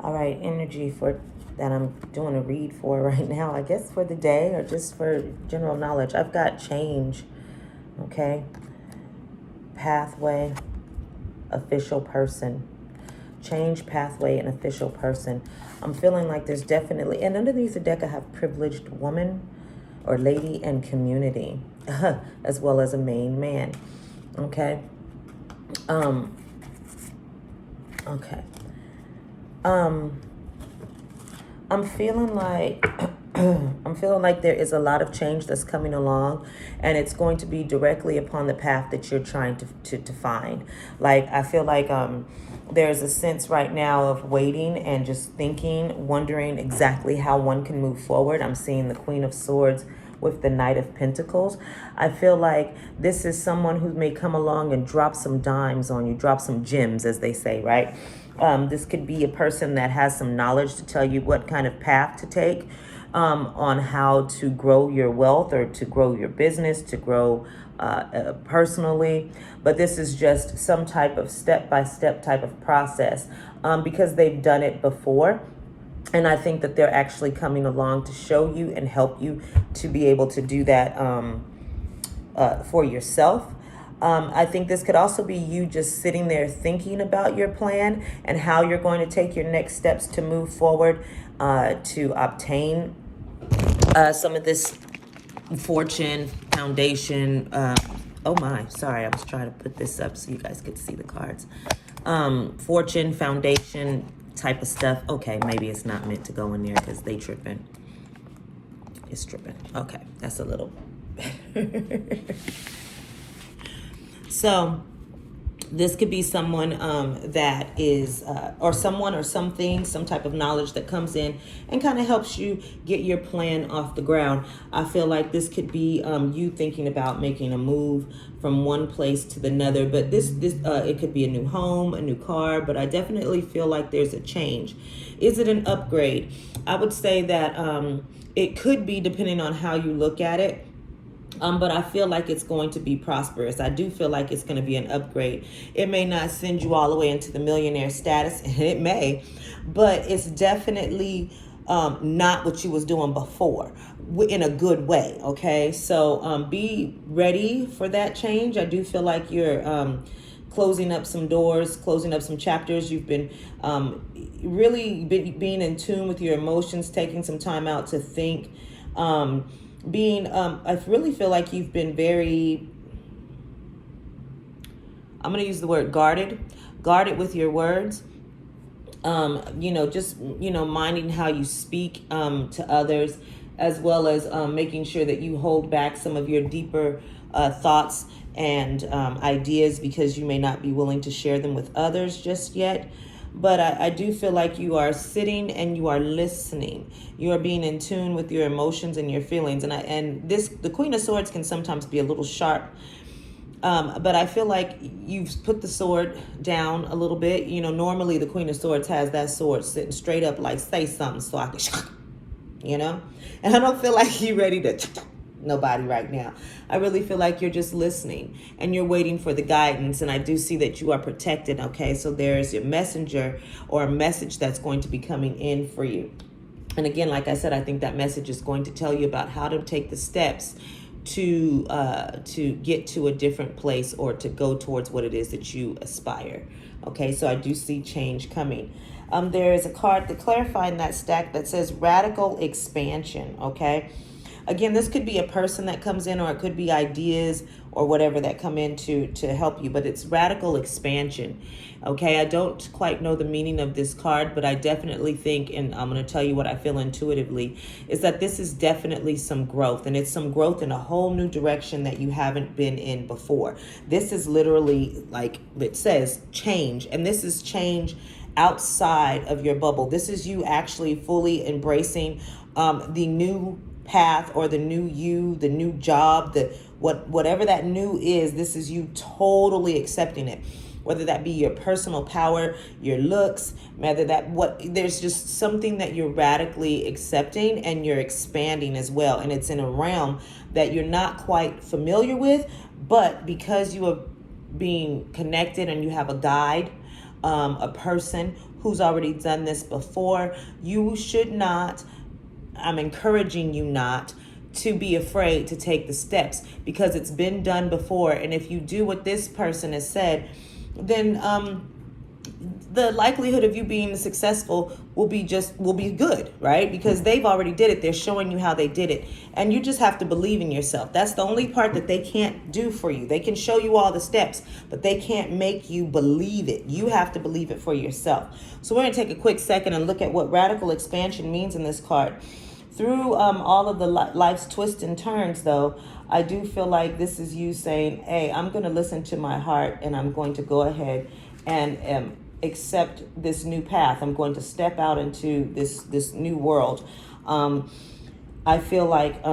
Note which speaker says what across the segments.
Speaker 1: All right, energy for that I'm doing a read for right now, I guess for the day or just for general knowledge. I've got change, okay? Pathway, official person. Change, pathway, and official person. I'm feeling like there's definitely, and underneath the deck I have privileged woman or lady and community, as well as a main man, okay? Okay. I'm feeling like I'm feeling like there is a lot of change that's coming along, and it's going to be directly upon the path that you're trying to find. Like, I feel like there's a sense right now of waiting and just thinking, wondering exactly how one can move forward. I'm seeing the Queen of Swords with the Knight of Pentacles. I feel like this is someone who may come along and drop some dimes on you, drop some gems, as they say, right? This could be a person that has some knowledge to tell you what kind of path to take on how to grow your wealth or to grow your business, to grow personally. But this is just some type of step-by-step type of process because they've done it before. And I think that they're actually coming along to show you and help you to be able to do that for yourself. I think this could also be you just sitting there thinking about your plan and how you're going to take your next steps to move forward to obtain some of this fortune, foundation. Oh my, sorry, I was trying to put this up so you guys could see the cards. Fortune, foundation type of stuff. Okay, maybe it's not meant to go in there because they tripping. It's tripping. Okay, that's a little So this could be someone that is, or someone or something, some type of knowledge that comes in and kind of helps you get your plan off the ground. I feel like this could be you thinking about making a move from one place to another, but this it could be a new home, a new car, but I definitely feel like there's a change. Is it an upgrade? I would say that it could be, depending on how you look at it. But I feel like it's going to be prosperous. I do feel like it's going to be an upgrade. It may not send you all the way into the millionaire status, and it may, but it's definitely not what you was doing before in a good way, okay? So be ready for that change. I do feel like you're closing up some doors, closing up some chapters. You've been really being in tune with your emotions, taking some time out to think, I really feel like you've been very, I'm going to use the word guarded with your words. Just, minding how you speak to others, as well as making sure that you hold back some of your deeper thoughts and ideas because you may not be willing to share them with others just yet. But I do feel like you are sitting and you are listening. You are being in tune with your emotions and your feelings. And the Queen of Swords can sometimes be a little sharp. But I feel like you've put the sword down a little bit. Normally the Queen of Swords has that sword sitting straight up like, say something so I can, And I don't feel like you're ready to nobody right now. I really feel like you're just listening and you're waiting for the guidance. And I do see that you are protected. Okay, so there's your messenger or a message that's going to be coming in for you. And again, like I said, I think that message is going to tell you about how to take the steps to get to a different place or to go towards what it is that you aspire. Okay, so I do see change coming. There is a card to clarify in that stack that says radical expansion. Okay. Again, this could be a person that comes in, or it could be ideas or whatever that come in to help you, but it's radical expansion. Okay, I don't quite know the meaning of this card, but I definitely think, and I'm going to tell you what I feel intuitively, is that this is definitely some growth, and it's some growth in a whole new direction that you haven't been in before. This is literally, like it says, change, and this is change outside of your bubble. This is you actually fully embracing the new path or the new you, the new job, whatever that new is. This is you totally accepting it, whether that be your personal power, your looks, there's just something that you're radically accepting and you're expanding as well. And it's in a realm that you're not quite familiar with, but because you are being connected and you have a guide, a person who's already done this before. You should not, I'm encouraging you not to be afraid to take the steps, because it's been done before. And if you do what this person has said, then the likelihood of you being successful will be good, right? Because they've already did it. They're showing you how they did it. And you just have to believe in yourself. That's the only part that they can't do for you. They can show you all the steps, but they can't make you believe it. You have to believe it for yourself. So we're going to take a quick second and look at what radical expansion means in this card. Through all of the life's twists and turns, though, I do feel like this is you saying, hey, I'm going to listen to my heart, and I'm going to go ahead and accept this new path. I'm going to step out into this new world. I feel like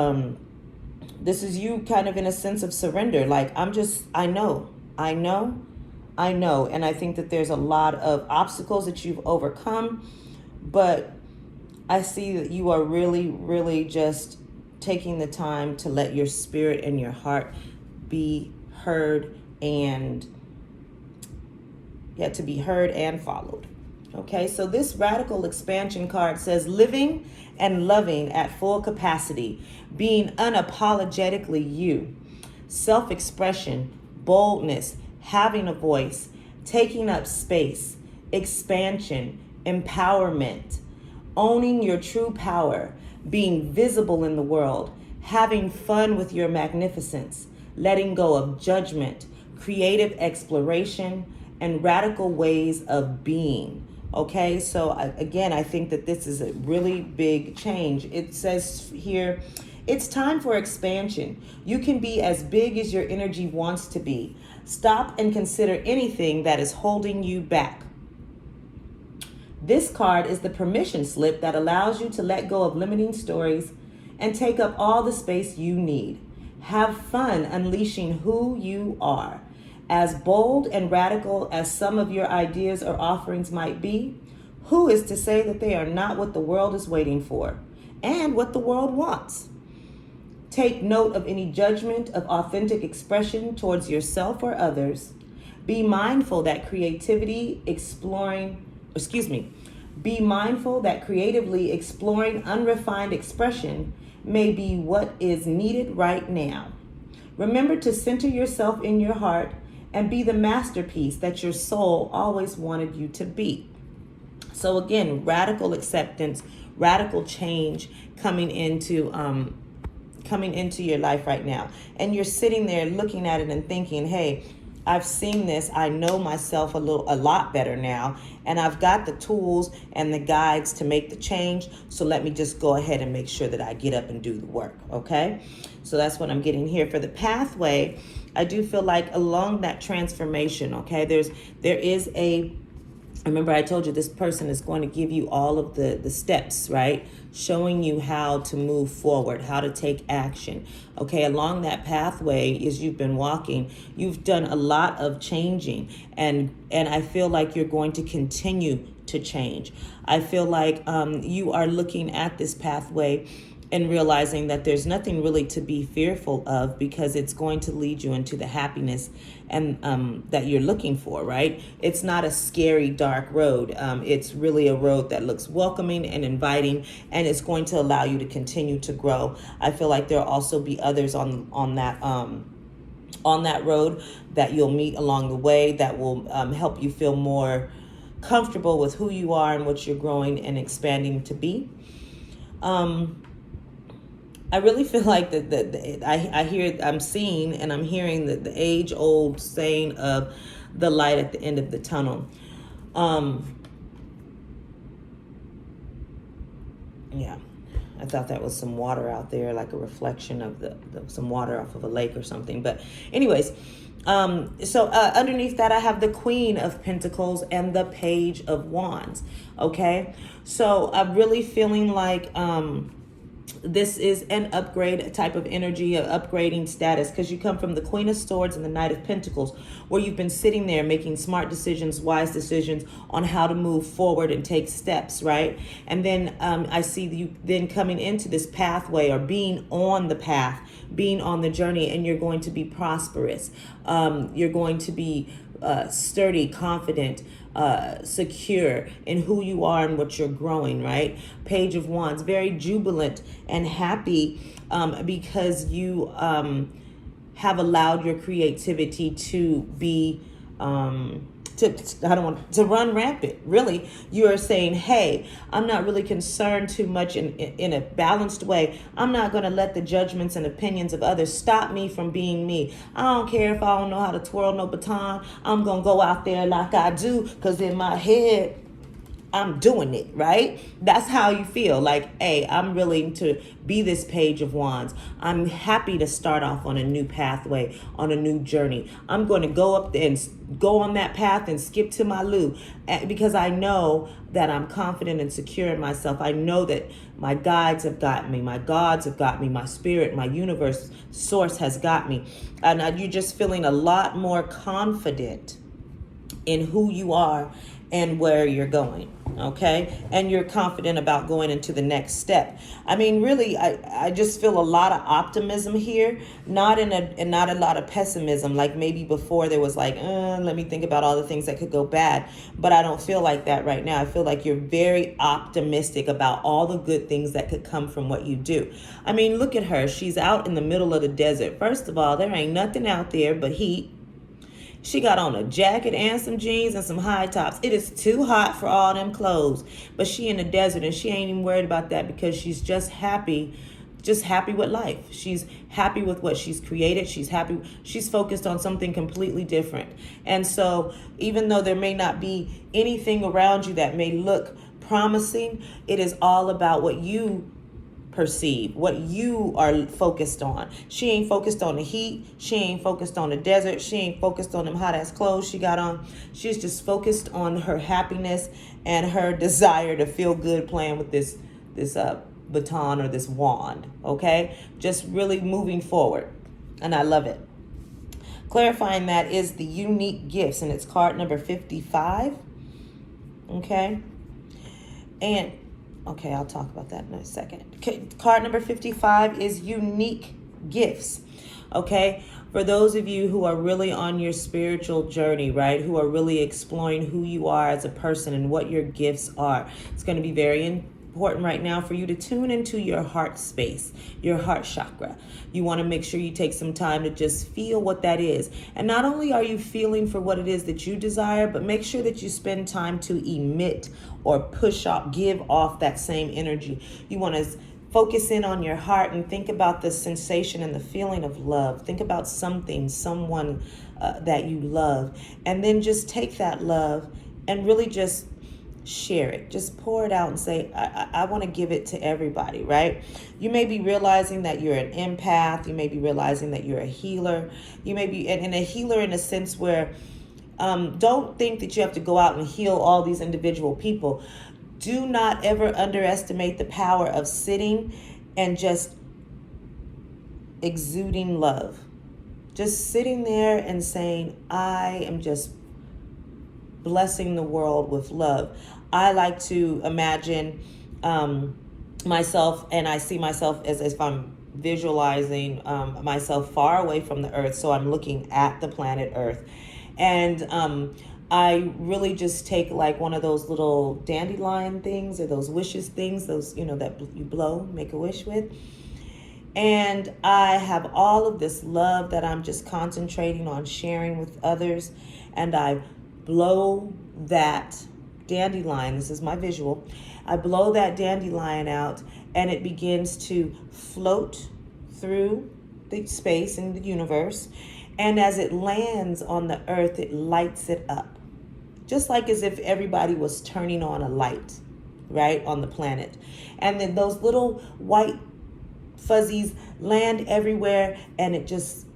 Speaker 1: this is you kind of in a sense of surrender. Like, I know. And I think that there's a lot of obstacles that you've overcome, but I see that you are really, really just taking the time to let your spirit and your heart be heard and followed. Okay, so this radical expansion card says living and loving at full capacity, being unapologetically you, self-expression, boldness, having a voice, taking up space, expansion, empowerment, owning your true power, being visible in the world, having fun with your magnificence, letting go of judgment, creative exploration, and radical ways of being. Okay, so again, I think that this is a really big change. It says here, it's time for expansion. You can be as big as your energy wants to be. Stop and consider anything that is holding you back. This card is the permission slip that allows you to let go of limiting stories and take up all the space you need. Have fun unleashing who you are. As bold and radical as some of your ideas or offerings might be, who is to say that they are not what the world is waiting for and what the world wants? Take note of any judgment of authentic expression towards yourself or others. Be mindful that creatively exploring unrefined expression may be what is needed right now. Remember to center yourself in your heart and be the masterpiece that your soul always wanted you to be. So again, radical acceptance, radical change coming into your life right now. And you're sitting there looking at it and thinking, hey, I've seen this. I know myself a lot better now, and I've got the tools and the guides to make the change. So let me just go ahead and make sure that I get up and do the work. Okay. So that's what I'm getting here for the pathway. I do feel like along that transformation. Okay. Remember I told you this person is going to give you all of the steps, right? Showing you how to move forward, how to take action. Okay, along that pathway as you've been walking, you've done a lot of changing, and I feel like you're going to continue to change. I feel like you are looking at this pathway and realizing that there's nothing really to be fearful of, because it's going to lead you into the happiness and that you're looking for, right? It's not a scary, dark road. It's really a road that looks welcoming and inviting, and it's going to allow you to continue to grow. I feel like there'll also be others on that road that you'll meet along the way that will help you feel more comfortable with who you are and what you're growing and expanding to be. I really feel like I'm seeing and I'm hearing the age-old saying of the light at the end of the tunnel. Yeah, I thought that was some water out there, like a reflection of some water off of a lake or something. But anyways, so underneath that, I have the Queen of Pentacles and the Page of Wands. Okay, so I'm really feeling like this is an upgrade type of energy, of upgrading status, because you come from the Queen of Swords and the Knight of Pentacles, where you've been sitting there making smart decisions, wise decisions on how to move forward and take steps, right? And then I see you then coming into this pathway, or being on the path, being on the journey, and you're going to be prosperous. You're going to be sturdy, confident, secure in who you are and what you're growing, right? Page of Wands, very jubilant and happy because you have allowed your creativity to be I don't want to run rampant. Really, you are saying, hey, I'm not really concerned too much in a balanced way. I'm not going to let the judgments and opinions of others stop me from being me. I don't care if I don't know how to twirl no baton. I'm going to go out there like I do, because in my head, I'm doing it, right? That's how you feel. Like, hey, I'm willing to be this Page of Wands. I'm happy to start off on a new pathway, on a new journey. I'm going to go up and go on that path and skip to my loo, because I know that I'm confident and secure in myself. I know that my guides have got me, my gods have got me, my spirit, my universe, source has got me. And you're just feeling a lot more confident in who you are and where you're going, okay? And you're confident about going into the next step. I mean, really, I just feel a lot of optimism here, not a lot of pessimism, like maybe before there was like, let me think about all the things that could go bad. But I don't feel like that right now. I feel like you're very optimistic about all the good things that could come from what you do. I mean, look at her. She's out in the middle of the desert. First of all, there ain't nothing out there but heat. She got on a jacket and some jeans and some high tops. It is too hot for all them clothes. But she in the desert, and she ain't even worried about that, because she's just happy with life. She's happy with what she's created. She's happy. She's focused on something completely different. And so even though there may not be anything around you that may look promising, it is all about what you perceive, what you are focused on. She ain't focused on the heat. She ain't focused on the desert. She ain't focused on them hot ass clothes she got on. She's just focused on her happiness and her desire to feel good playing with this baton or this wand. Okay, just really moving forward, and I love it. Clarifying that is the unique gifts, and it's card number 55. Okay, and okay, I'll talk about that in a second. Okay, card number 55 is unique gifts. Okay, for those of you who are really on your spiritual journey, right, who are really exploring who you are as a person and what your gifts are, it's going to be very important right now for you to tune into your heart space, your heart chakra. You want to make sure you take some time to just feel what that is. And not only are you feeling for what it is that you desire, but make sure that you spend time to emit or push off, give off that same energy. You want to focus in on your heart and think about the sensation and the feeling of love. Think about something, someone that you love. And then just take that love and really just share it. Just pour it out and say, I want to give it to everybody, right? You may be realizing that you're an empath. You may be realizing that you're a healer. You may be and a healer in a sense where don't think that you have to go out and heal all these individual people. Do not ever underestimate the power of sitting and just exuding love. Just sitting there and saying, I am just blessing the world with love. I like to imagine myself, and I see myself as if I'm visualizing myself far away from the earth. So I'm looking at the planet Earth. And I really just take like one of those little dandelion things, or those wishes things, those, you know, that you blow, make a wish with. And I have all of this love that I'm just concentrating on sharing with others. And I blow that dandelion, this is my visual, I blow that dandelion out, and it begins to float through the space and the universe. And as it lands on the earth, it lights it up. Just like as if everybody was turning on a light, right, on the planet. And then those little white fuzzies land everywhere, and it just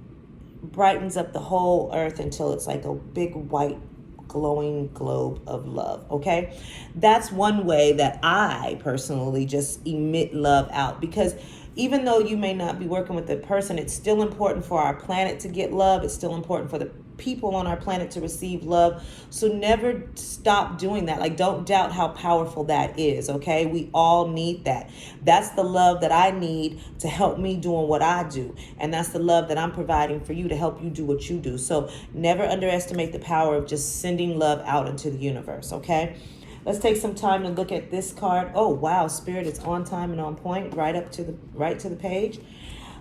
Speaker 1: brightens up the whole earth until it's like a big white glowing globe of love. Okay, that's one way that I personally just emit love out, because even though you may not be working with the person, it's still important for our planet to get love. It's still important for the people on our planet to receive love. So never stop doing that. Like, don't doubt how powerful that is, okay? We all need that. That's the love that I need to help me doing what I do. And that's the love that I'm providing for you to help you do what you do. So never underestimate the power of just sending love out into the universe, okay? Let's take some time to look at this card. Oh, wow, Spirit is on time and on point, right to the page.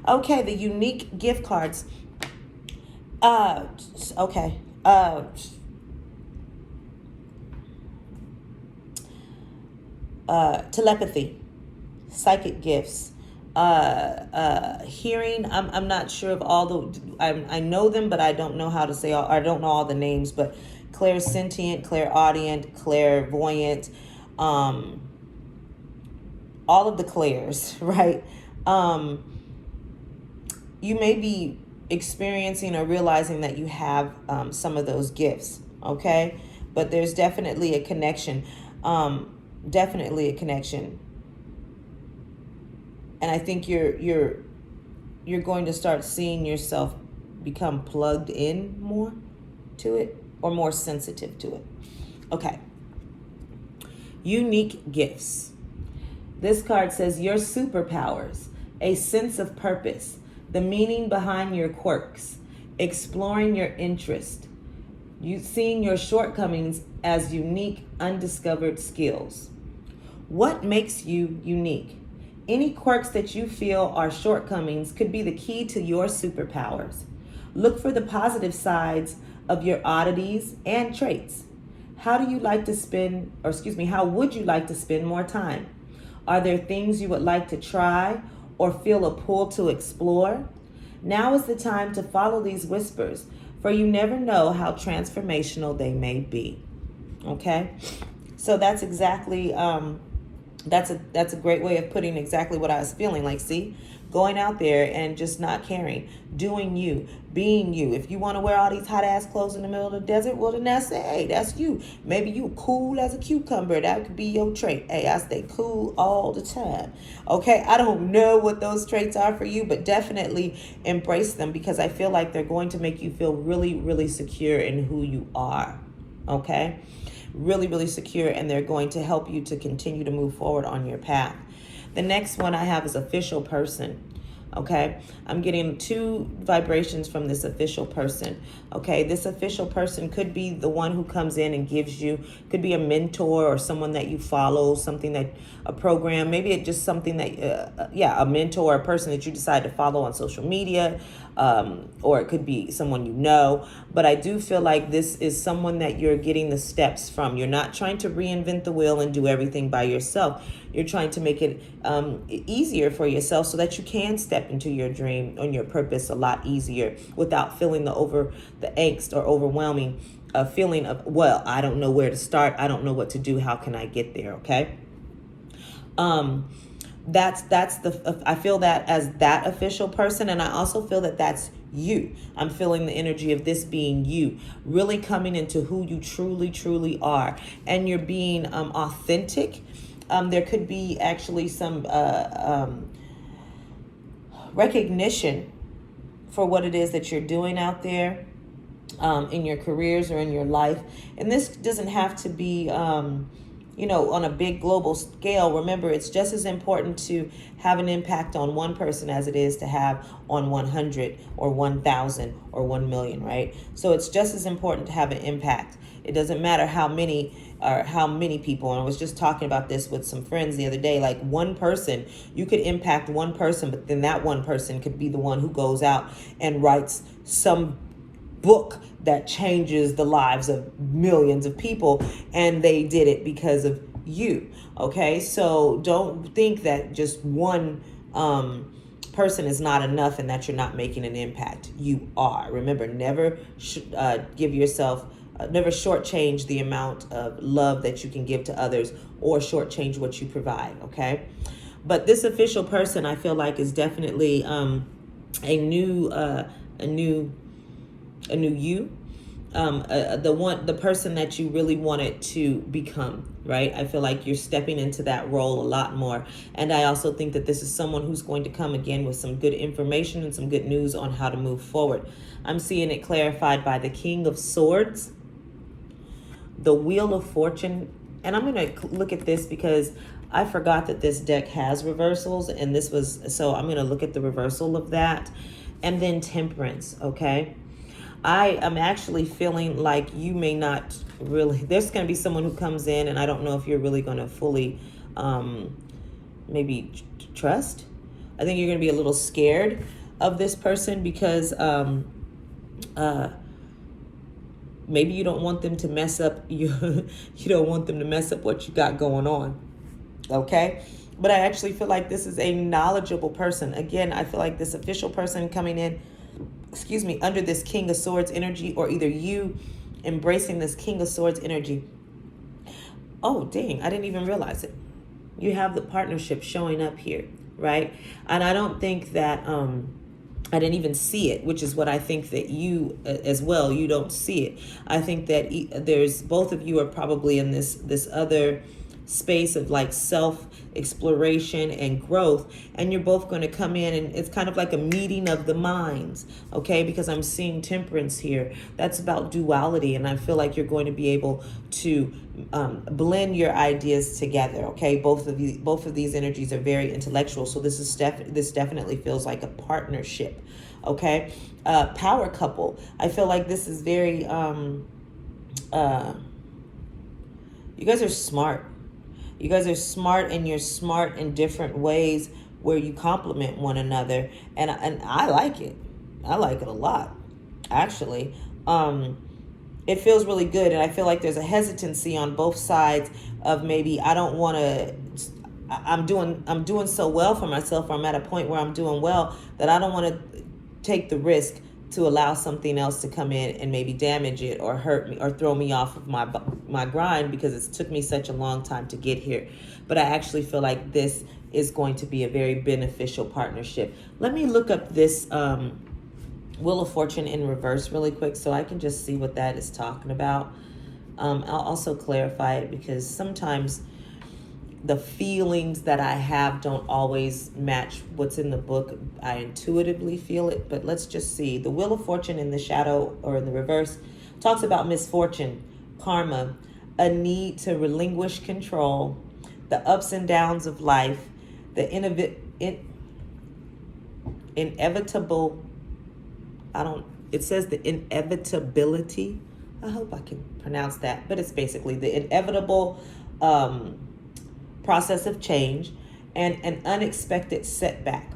Speaker 1: Okay, the unique gift cards. Okay. Telepathy, psychic gifts, hearing. I'm not sure of all the. I know them, but I don't know how to say. I don't know all the names, but clairsentient, clairaudient, clairvoyant, all of the clairs, right? You may be experiencing or realizing that you have some of those gifts, okay? But there's definitely a connection, definitely a connection. And I think you're going to start seeing yourself become plugged in more to it, or more sensitive to it. Okay. Unique gifts. This card says your superpowers, a sense of purpose, the meaning behind your quirks, exploring your interest, you seeing your shortcomings as unique, undiscovered skills. What makes you unique? Any quirks that you feel are shortcomings could be the key to your superpowers. Look for the positive sides of your oddities and traits. How would you like to spend more time? Are there things you would like to try or feel a pull to explore? Now is the time to follow these whispers, for you never know how transformational they may be. Okay? So that's exactly that's a great way of putting exactly what I was feeling. Like, see, going out there and just not caring, doing you, being you. If you want to wear all these hot ass clothes in the middle of the desert, well, then that's it. Hey, that's you. Maybe you cool as a cucumber. That could be your trait. Hey, I stay cool all the time. Okay, I don't know what those traits are for you, but definitely embrace them, because I feel like they're going to make you feel really, really secure in who you are. Okay? Really, really secure, and they're going to help you to continue to move forward on your path. The next one I have is official person. Okay, I'm getting 2 vibrations from this official person. Okay, this official person could be the one who comes in and gives you, could be a mentor or someone that you follow, something that, a program, maybe it's just something that, a mentor or a person that you decide to follow on social media, or it could be someone you know. But I do feel like this is someone that you're getting the steps from. You're not trying to reinvent the wheel and do everything by yourself. You're trying to make it easier for yourself so that you can step into your dream and your purpose a lot easier without feeling the angst or overwhelming feeling of, well, I don't know where to start. I don't know what to do. How can I get there? Okay. I feel that as that official person. And I also feel that that's you. I'm feeling the energy of this being you, really coming into who you truly, truly are. And you're being authentic. There could be actually some recognition for what it is that you're doing out there in your careers or in your life. And this doesn't have to be, on a big global scale. Remember, it's just as important to have an impact on one person as it is to have on 100 or 1,000 or 1 million, right? So it's just as important to have an impact. It doesn't matter how many people. And I was just talking about this with some friends the other day. Like, one person, you could impact one person, but then that one person could be the one who goes out and writes some book that changes the lives of millions of people, and they did it because of you. Okay, so don't think that just one person is not enough and that you're not making an impact. You are. Remember, never give yourself, never shortchange the amount of love that you can give to others, or shortchange what you provide. Okay, but this official person, I feel like, is definitely a new you. the person that you really wanted to become, right? I feel like you're stepping into that role a lot more. And I also think that this is someone who's going to come again with some good information and some good news on how to move forward. I'm seeing it clarified by the King of Swords, the Wheel of Fortune. And I'm going to look at this because I forgot that this deck has reversals, and this was, so I'm going to look at the reversal of that. And then Temperance, okay? I am actually feeling like you may not really, there's going to be someone who comes in, and I don't know if you're really going to fully maybe trust. I think you're going to be a little scared of this person because maybe you don't want them to mess up you don't want them to mess up what you got going on. Okay? But I actually feel like this is a knowledgeable person. Again, I feel like this official person coming in, under this King of Swords energy, or either you embracing this King of Swords energy. Oh, dang, I didn't even realize it. You have the partnership showing up here, right? And I don't think that, I didn't even see it, which is what I think that you as well, you don't see it. I think that there's, both of you are probably in this other space of like self exploration and growth, and you're both going to come in, and it's kind of like a meeting of the minds, okay? Because I'm seeing Temperance here. That's about duality, and I feel like you're going to be able to blend your ideas together, okay? Both of these energies are very intellectual, so this definitely feels like a partnership, okay? Power couple. I feel like this is very you guys are smart. You guys are smart, and you're smart in different ways where you complement one another. And I like it. I like it a lot, actually. It feels really good. And I feel like there's a hesitancy on both sides of maybe, I don't want to, I'm doing so well for myself, or I'm at a point where I'm doing well that I don't want to take the risk to allow something else to come in and maybe damage it or hurt me or throw me off of my grind, because it took me such a long time to get here. But I actually feel like this is going to be a very beneficial partnership. Let me look up this Wheel of Fortune in reverse really quick so I can just see what that is talking about. I'll also clarify it, because sometimes the feelings that I have don't always match what's in the book. I intuitively feel it, but let's just see. The Wheel of Fortune in the shadow, or in the reverse, talks about misfortune, karma, a need to relinquish control, the ups and downs of life, the inevitable, it says the inevitability. I hope I can pronounce that, but it's basically the inevitable process of change and an unexpected setback.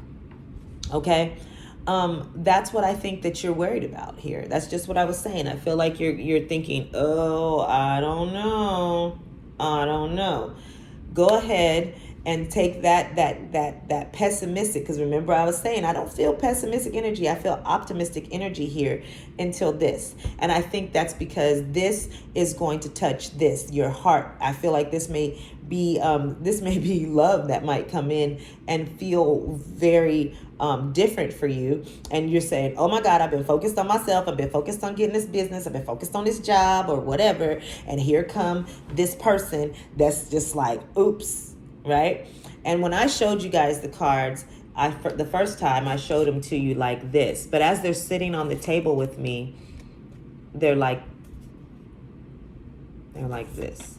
Speaker 1: Okay? That's what I think that you're worried about here. That's just what I was saying. I feel like you're thinking, oh, I don't know. Go ahead and take that pessimistic, because remember I was saying I don't feel pessimistic energy. I feel optimistic energy here until this. And I think that's because this is going to touch your heart. I feel like this may be love that might come in and feel very different for you. And you're saying, oh my God, I've been focused on myself. I've been focused on getting this business. I've been focused on this job or whatever. And here come this person that's just like, oops. Right? And when I showed you guys the cards, the first time I showed them to you like this, but as they're sitting on the table with me, they're like this.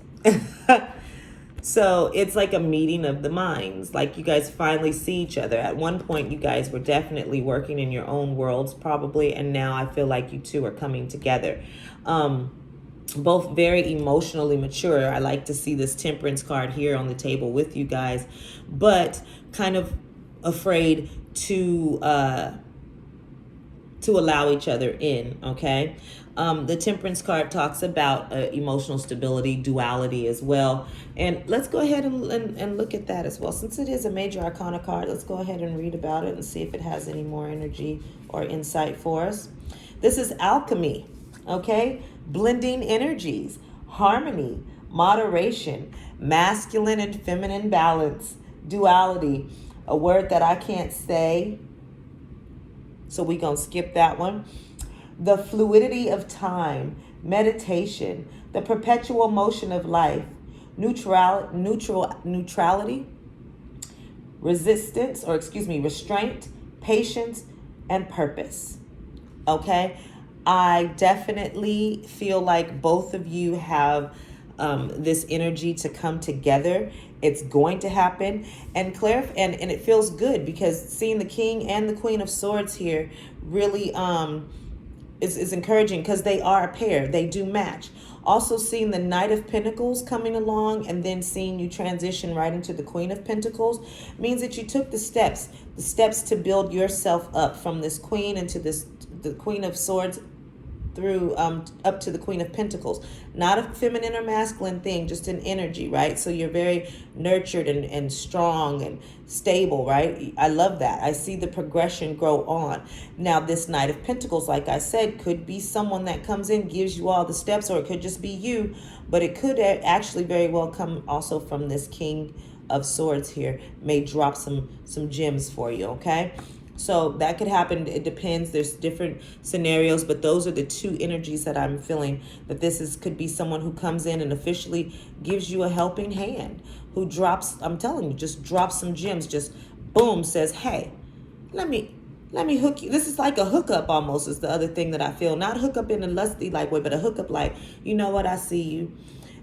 Speaker 1: So it's like a meeting of the minds. Like you guys finally see each other. At one point, you guys were definitely working in your own worlds probably, and now I feel like you two are coming together. Both very emotionally mature. I like to see this Temperance card here on the table with you guys, but kind of afraid to allow each other in, okay? The Temperance card talks about emotional stability, duality as well. And let's go ahead and look at that as well. Since it is a major arcana card, let's go ahead and read about it and see if it has any more energy or insight for us. This is alchemy, okay? Blending energies, harmony, moderation, masculine and feminine balance, duality, a word that I can't say, so we're going to skip that one. The fluidity of time, meditation, the perpetual motion of life, neutrality, restraint, patience, and purpose. Okay? I definitely feel like both of you have this energy to come together. It's going to happen. And and it feels good because seeing the King and the Queen of Swords here really is encouraging because they are a pair. They do match. Also seeing the Knight of Pentacles coming along and then seeing you transition right into the Queen of Pentacles means that you took the steps to build yourself up from this Queen into the Queen of Swords through up to the Queen of Pentacles. Not a feminine or masculine thing, just an energy, right? So you're very nurtured and strong and stable, right? I love that. I see the progression grow on. Now, this Knight of Pentacles, like I said, could be someone that comes in, gives you all the steps, or it could just be you, but it could actually very well come also from this King of Swords here. May drop some gems for you, okay? So that could happen. It depends. There's different scenarios, but those are the two energies that I'm feeling, that could be someone who comes in and officially gives you a helping hand, who drops, I'm telling you, just drops some gems, just boom, says, hey, let me hook you. This is like a hookup almost, is the other thing that I feel. Not hook up in a lusty like way, but a hookup like, you know what, I see you.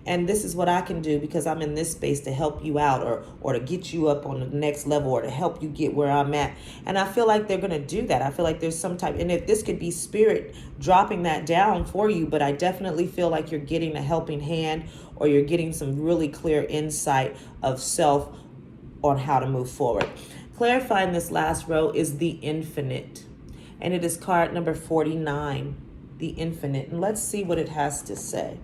Speaker 1: And this is what I can do because I'm in this space to help you out or to get you up on the next level or to help you get where I'm at. And I feel like they're going to do that. I feel like there's some type, and if this could be spirit dropping that down for you, but I definitely feel like you're getting a helping hand or you're getting some really clear insight of self on how to move forward. Clarifying this last row is the Infinite. And it is card number 49, the Infinite. And let's see what it has to say.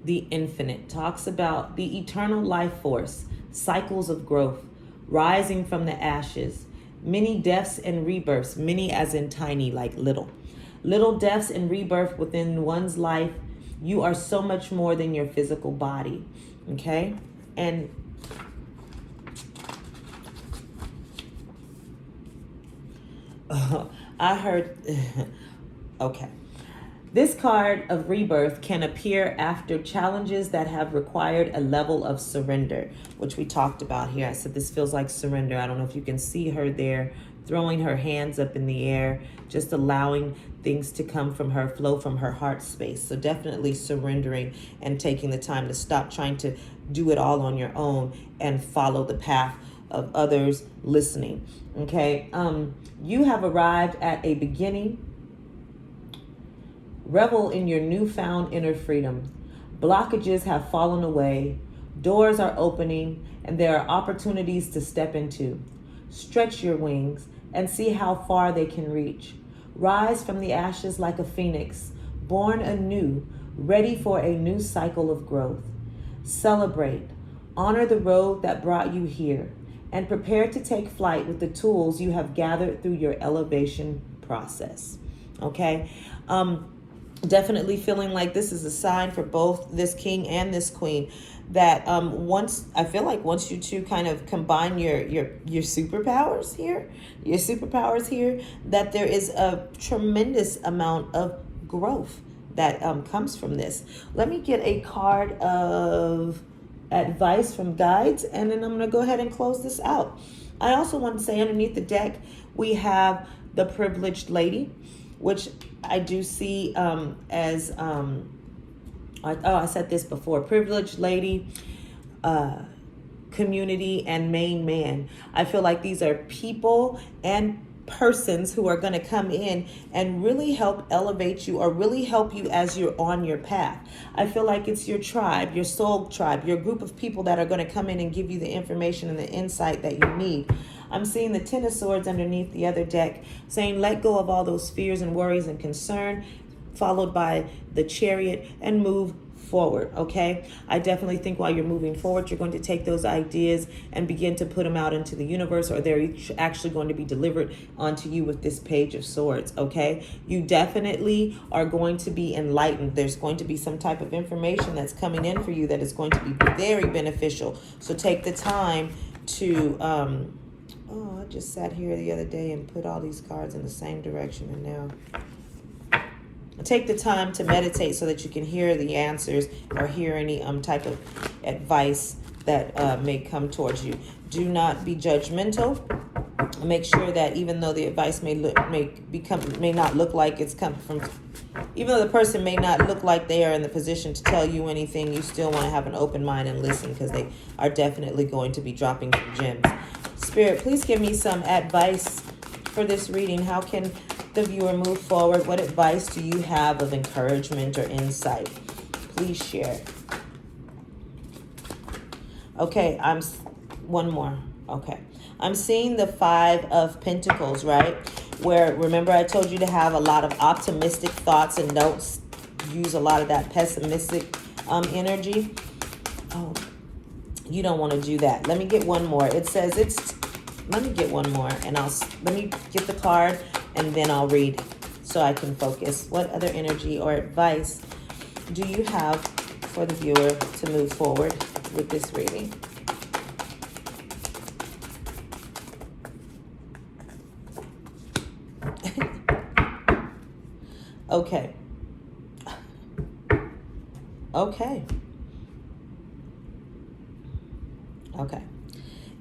Speaker 1: The Infinite talks about the eternal life force, cycles of growth, rising from the ashes, many deaths and rebirths, many as in tiny, like little. Little deaths and rebirth within one's life. You are so much more than your physical body, okay? And I heard, okay. This card of rebirth can appear after challenges that have required a level of surrender, which we talked about here. I said this feels like surrender. I don't know if you can see her there throwing her hands up in the air, just allowing things to come from her, flow from her heart space. So definitely surrendering and taking the time to stop trying to do it all on your own and follow the path of others listening. Okay. You have arrived at a beginning. Revel in your newfound inner freedom. Blockages have fallen away. Doors are opening, and there are opportunities to step into. Stretch your wings and see how far they can reach. Rise from the ashes like a phoenix, born anew, ready for a new cycle of growth. Celebrate. Honor the road that brought you here, and prepare to take flight with the tools you have gathered through your elevation process. Okay? Definitely feeling like this is a sign for both this King and this Queen that once you two kind of combine your superpowers here, that there is a tremendous amount of growth that comes from this. Let me get a card of advice from guides, and then I'm going to go ahead and close this out. I also want to say underneath the deck, we have the Privileged Lady, which I do see as, I said this before, Privileged Lady, community, and main man. I feel like these are people and persons who are going to come in and really help elevate you or really help you as you're on your path. I feel like it's your tribe, your soul tribe, your group of people that are going to come in and give you the information and the insight that you need. I'm seeing the Ten of Swords underneath the other deck saying let go of all those fears and worries and concern, followed by the Chariot, and move forward. Okay, I definitely think while you're moving forward, you're going to take those ideas and begin to put them out into the universe, or they're actually going to be delivered onto you with this Page of Swords. Okay, you definitely are going to be enlightened. There's going to be some type of information that's coming in for you that is going to be very beneficial. So take the time to Oh, I just sat here the other day and put all these cards in the same direction, and now take the time to meditate so that you can hear the answers or hear any type of advice that may come towards you. Do not be judgmental. Make sure that even though the advice may not look like it's come from, even though the person may not look like they are in the position to tell you anything, you still want to have an open mind and listen, because they are definitely going to be dropping some gems. Spirit, please give me some advice for this reading. How can the viewer move forward? What advice do you have of encouragement or insight? Please share. Okay, one more. Okay. I'm seeing the 5 of Pentacles, right? Where, remember, I told you to have a lot of optimistic thoughts and don't use a lot of that pessimistic energy. Oh, you don't want to do that. Let me get one more. It says let me get one more, and let me get the card, and then I'll read so I can focus. What other energy or advice do you have for the viewer to move forward with this reading? Okay. Okay. Okay.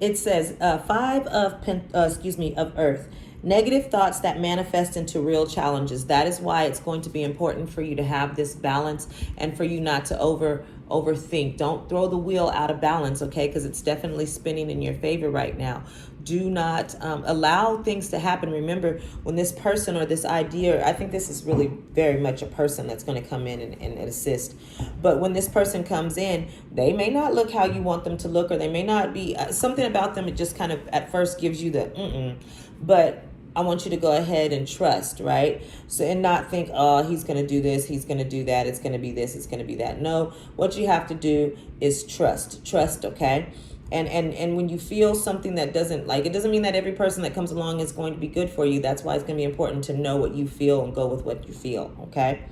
Speaker 1: It says 5 of Earth. Negative thoughts that manifest into real challenges. That is why it's going to be important for you to have this balance and for you not to overthink. Don't throw the wheel out of balance, okay? Because it's definitely spinning in your favor right now. Do not allow things to happen. Remember, when this person or this idea, I think this is really very much a person that's going to come in and assist. But when this person comes in, they may not look how you want them to look, or they may not be something about them. It just kind of at first gives you the but I want you to go ahead and trust, right? So, and not think, oh, he's going to do this, he's going to do that, it's going to be this, it's going to be that. No, what you have to do is trust, okay? And when you feel something that doesn't, like, it doesn't mean that every person that comes along is going to be good for you. That's why it's going to be important to know what you feel and go with what you feel, okay?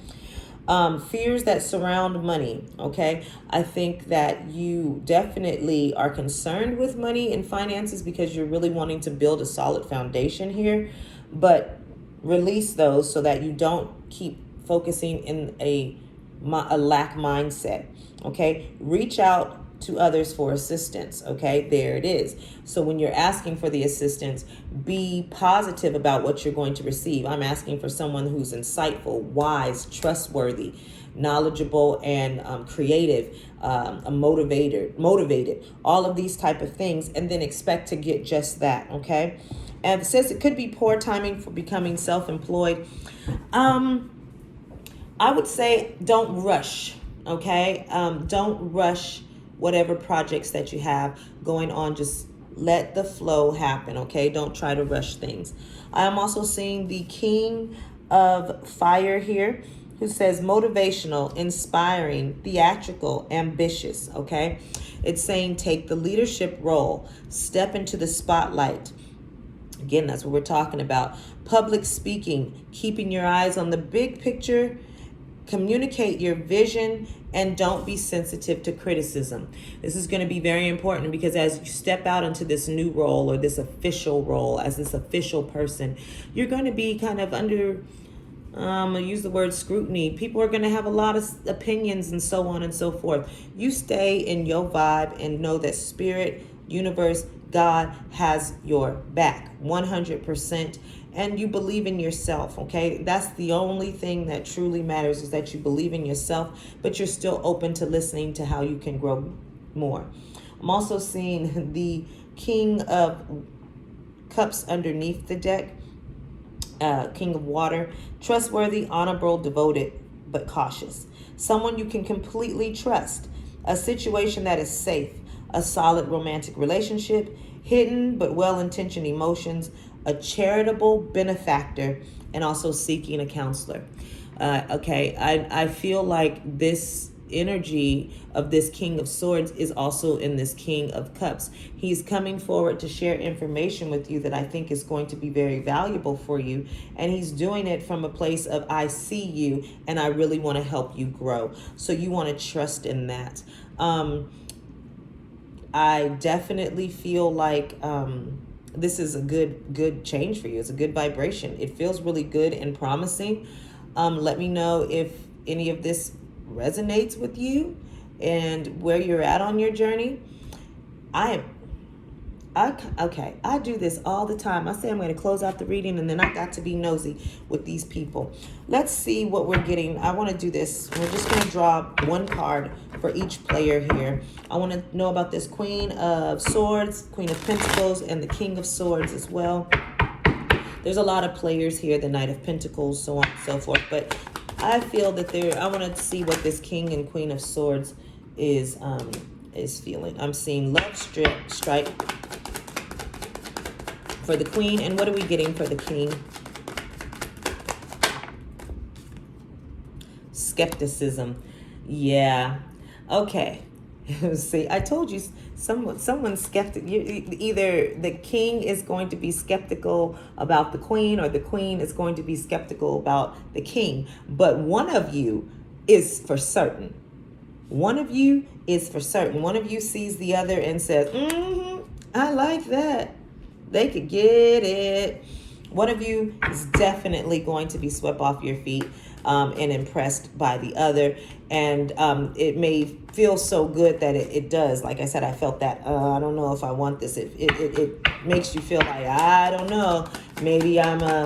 Speaker 1: Fears that surround money, okay? I think that you definitely are concerned with money and finances because you're really wanting to build a solid foundation here, but release those so that you don't keep focusing in a lack mindset, okay? Reach out to others for assistance, okay? There it is. So when you're asking for the assistance, be positive about what you're going to receive. I'm asking for someone who's insightful, wise, trustworthy, knowledgeable, and creative, motivated, all of these type of things, and then expect to get just that, okay? And it says it could be poor timing for becoming self-employed. I would say don't rush, okay? Don't rush whatever projects that you have going on. Just let the flow happen, okay? Don't try to rush things. I am also seeing the King of Fire here, who says motivational, inspiring, theatrical, ambitious, okay? It's saying take the leadership role, step into the spotlight. Again, that's what we're talking about. Public speaking, keeping your eyes on the big picture, communicate your vision, and don't be sensitive to criticism. This is going to be very important because as you step out into this new role or this official role as this official person, you're going to be kind of under, I use the word scrutiny. People are going to have a lot of opinions and so on and so forth. You stay in your vibe and know that spirit, universe, God has your back 100%. And you believe in yourself, okay? That's the only thing that truly matters, is that you believe in yourself, but you're still open to listening to how you can grow more. I'm also seeing the King of Cups underneath the deck, King of Water, trustworthy, honorable, devoted, but cautious. Someone you can completely trust, a situation that is safe, a solid romantic relationship, hidden but well-intentioned emotions, a charitable benefactor, and also seeking a counselor. Okay, I feel like this energy of this King of Swords is also in this King of Cups. He's coming forward to share information with you that I think is going to be very valuable for you. And he's doing it from a place of, I see you and I really want to help you grow. So you want to trust in that. I definitely feel like this is a good change for you. It's a good vibration. It feels really good and promising. Let me know if any of this resonates with you and where you're at on your journey. Okay, I do this all the time. I say I'm going to close out the reading, and then I got to be nosy with these people. Let's see what we're getting. I want to do this. We're just going to draw one card for each player here. I want to know about this Queen of Swords, Queen of Pentacles, and the King of Swords as well. There's a lot of players here, the Knight of Pentacles, so on and so forth. But I feel that I want to see what this King and Queen of Swords is feeling. I'm seeing love strike for the Queen. And what are we getting for the King? Skepticism. Yeah. Okay. See, I told you someone's skeptic. Either the King is going to be skeptical about the Queen, or the Queen is going to be skeptical about the King. But one of you is for certain. One of you is for certain. One of you sees the other and says, I like that. They could get it. One of you is definitely going to be swept off your feet and impressed by the other. And it may feel so good that it does. Like I said, I felt that, I don't know if I want this. It makes you feel like, I don't know. Maybe I'm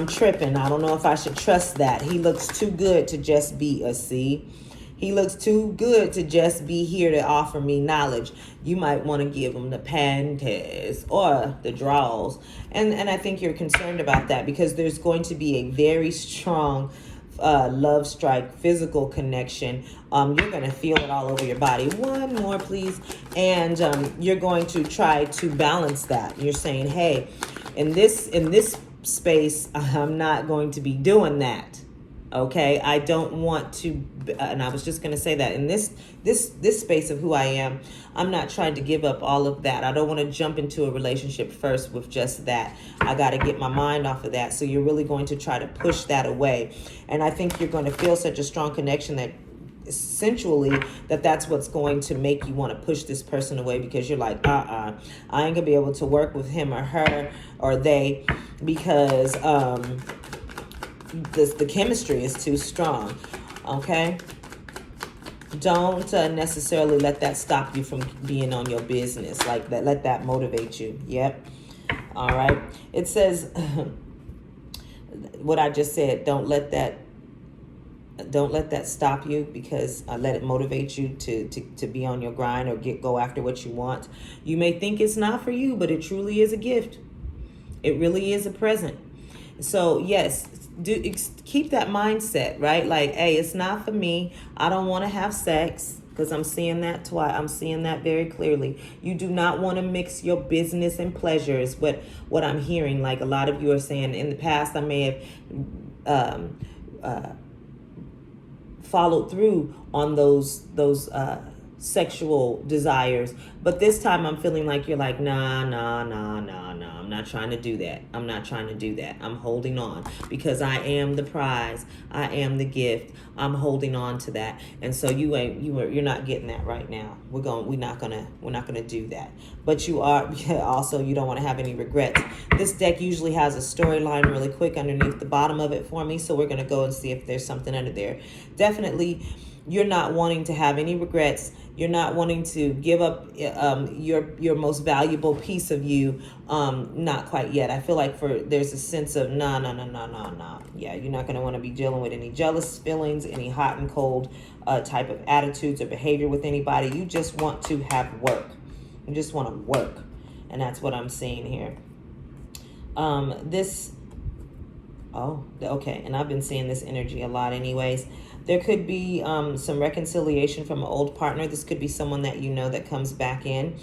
Speaker 1: tripping. I don't know if I should trust that. He looks too good to just be a C. He looks too good to just be here to offer me knowledge. You might want to give him the panties or the draws. And I think you're concerned about that, because there's going to be a very strong love strike, physical connection. You're going to feel it all over your body. One more, please. And you're going to try to balance that. You're saying, hey, in this space, I'm not going to be doing that. Okay, I don't want to, and I was just going to say that in this space of who I am, I'm not trying to give up all of that. I don't want to jump into a relationship first with just that. I got to get my mind off of that. So you're really going to try to push that away. And I think you're going to feel such a strong connection that sensually that's what's going to make you want to push this person away, because you're like, I ain't gonna be able to work with him or her or they, because the chemistry is too strong. Okay, don't necessarily let that stop you from being on your business. Like that, let that motivate you. Yep. All right, it says what I just said. Don't let that stop you, because let it motivate you to be on your grind or go after what you want. You may think it's not for you, but it truly is a gift. It really is a present. So yes, keep that mindset, right? Like, hey, it's not for me. I don't want to have sex, because I'm seeing that twice. I'm seeing that very clearly. You do not want to mix your business and pleasure, is what I'm hearing. Like a lot of you are saying. In the past, I may have followed through on those sexual desires, but this time I'm feeling like you're like, nah, I'm not trying to do that. I'm holding on, because I am the prize. I am the gift. I'm holding on to that. And so you're not getting that right now. We're not gonna do that. But you are also, you don't want to have any regrets. This deck usually has a storyline really quick underneath the bottom of it for me, so we're gonna go and see if there's something under there. Definitely, you're not wanting to have any regrets. You're not wanting to give up your most valuable piece of you. Not quite yet. I feel like there's a sense of no. Yeah, you're not going to want to be dealing with any jealous feelings, any hot and cold type of attitudes or behavior with anybody. You just want to have work. You just want to work. And that's what I'm seeing here. Okay. And I've been seeing this energy a lot anyways. There could be some reconciliation from an old partner. This could be someone that you know that comes back in.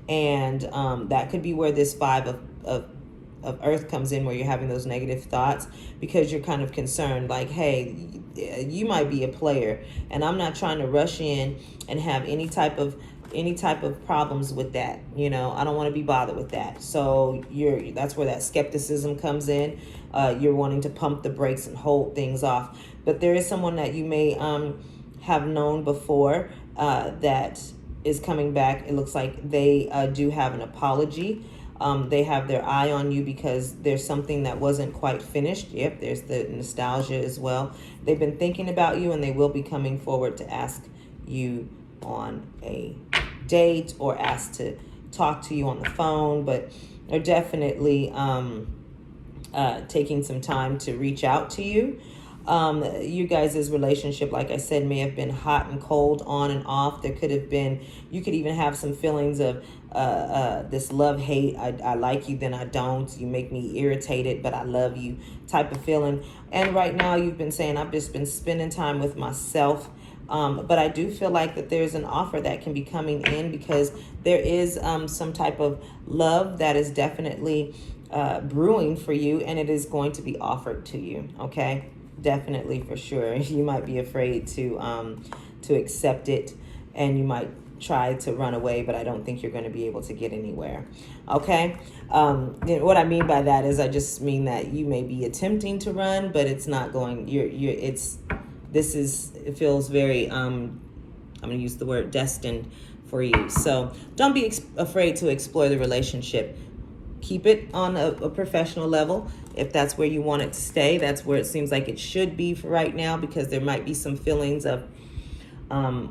Speaker 1: And that could be where this Five of Earth comes in, where you're having those negative thoughts, because you're kind of concerned. Like, hey, you might be a player, and I'm not trying to rush in and have any type of problems with that. I don't want to be bothered with that. So that's where that skepticism comes in. You're wanting to pump the brakes and hold things off. But there is someone that you may have known before that is coming back. It looks like they do have an apology. They have their eye on you because there's something that wasn't quite finished. Yep, there's the nostalgia as well. They've been thinking about you, and they will be coming forward to ask you on a date or ask to talk to you on the phone, but they're definitely taking some time to reach out to you. You guys' relationship, like I said, may have been hot and cold, on and off. There could have been, you could even have some feelings of this love-hate. I like you, then I don't. You make me irritated, but I love you type of feeling. And right now you've been saying, I've just been spending time with myself. But I do feel like that there's an offer that can be coming in, because there is some type of love that is definitely brewing for you, and it is going to be offered to you. Okay, definitely, for sure. You might be afraid to accept it, and you might try to run away, but I don't think you're going to be able to get anywhere. Okay, what I mean by that is, I just mean that you may be attempting to run, but it's not going. It feels very, I'm going to use the word destined for you. So don't be afraid to explore the relationship. Keep it on a professional level. If that's where you want it to stay, that's where it seems like it should be for right now, because there might be some feelings of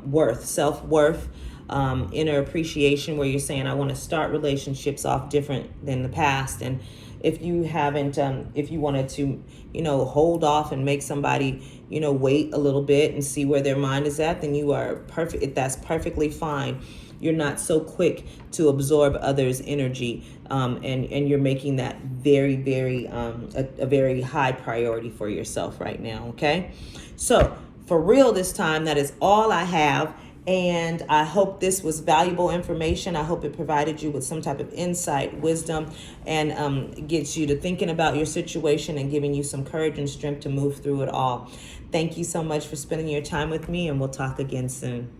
Speaker 1: worth, self-worth, inner appreciation, where you're saying, I want to start relationships off different than the past. And if you haven't, if you wanted to, hold off and make somebody, wait a little bit and see where their mind is at, then you are perfect. That's perfectly fine. You're not so quick to absorb others' energy, and you're making that very, very, a very high priority for yourself right now. Okay, so for real this time, that is all I have. And I hope this was valuable information. I hope it provided you with some type of insight, wisdom, and gets you to thinking about your situation and giving you some courage and strength to move through it all. Thank you so much for spending your time with me, and we'll talk again soon.